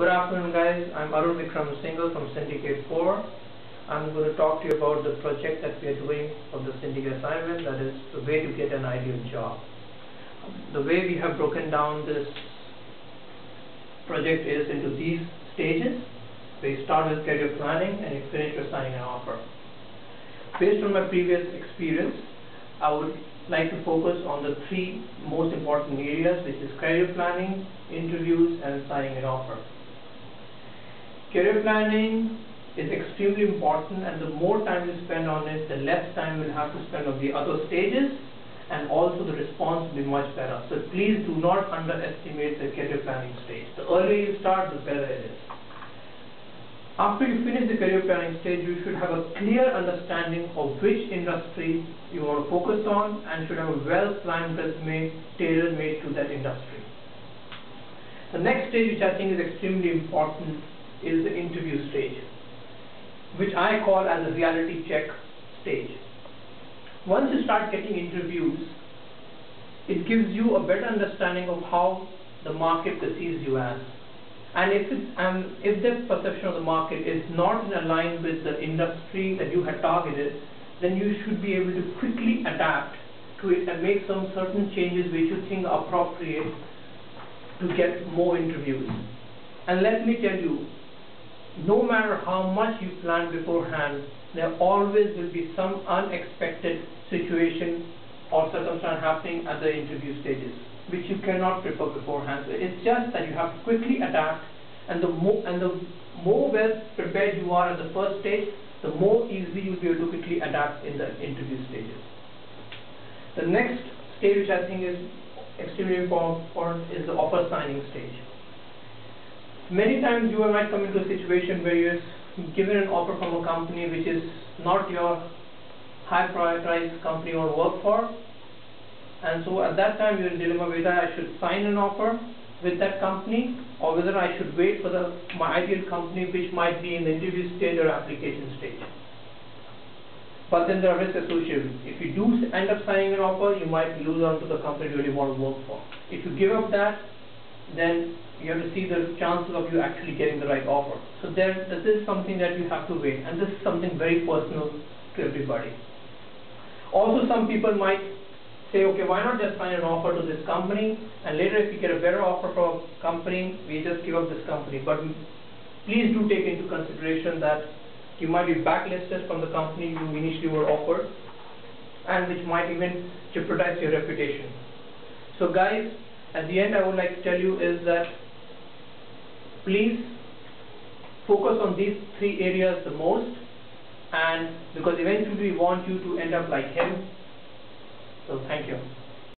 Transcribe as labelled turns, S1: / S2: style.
S1: Good afternoon, guys. I'm Arun from Syndicate 4. I'm going to talk to you about the project that we are doing for the syndicate assignment, that is the way to get an ideal job. The way we have broken down this project is into these stages. We start with career planning and you finish with signing an offer. Based on my previous experience, I would like to focus on the three most important areas, which is career planning, interviews, and signing an offer. Career planning is extremely important, and the more time you spend on it, the less time you'll have to spend on the other stages, and also the response will be much better. So please do not underestimate the career planning stage. The earlier you start, the better it is. After you finish the career planning stage, you should have a clear understanding of which industry you want to focus on, and should have a well-planned resume tailor-made to that industry. The next stage, which I think is extremely important, is the interview stage, which I call as a reality check stage. Once you start getting interviews, it gives you a better understanding of how the market perceives you as. And if the perception of the market is not in line with the industry that you had targeted, then you should be able to quickly adapt to it and make some certain changes which you think are appropriate to get more interviews. And let me tell you, no matter how much you plan beforehand, there always will be some unexpected situation or circumstance happening at the interview stages, which you cannot prepare beforehand. So it's just that you have to quickly adapt, and the more well prepared you are at the first stage, the more easily you'll be able to quickly adapt in the interview stages. The next stage, which I think is extremely important, is the offer signing stage. Many times you might come into a situation where you're given an offer from a company which is not your high prioritized company or work for, and so at that time you're in a dilemma whether I should sign an offer with that company or whether I should wait for my ideal company, which might be in the interview stage or application stage. But then there are risks associated. If you do end up signing an offer, you might lose on to the company you really want to work for. If you give up that, then you have to see the chances of you actually getting the right offer. So this is something that you have to weigh, and this is something very personal to everybody. Also, some people might say, okay, why not just sign an offer to this company, and later if you get a better offer from a company, we just give up this company. But please do take into consideration that you might be blacklisted from the company you initially were offered, and which might even jeopardize your reputation. So guys, at the end I would like to tell you is that please focus on these three areas the most, and because eventually we want you to end up like him. So thank you.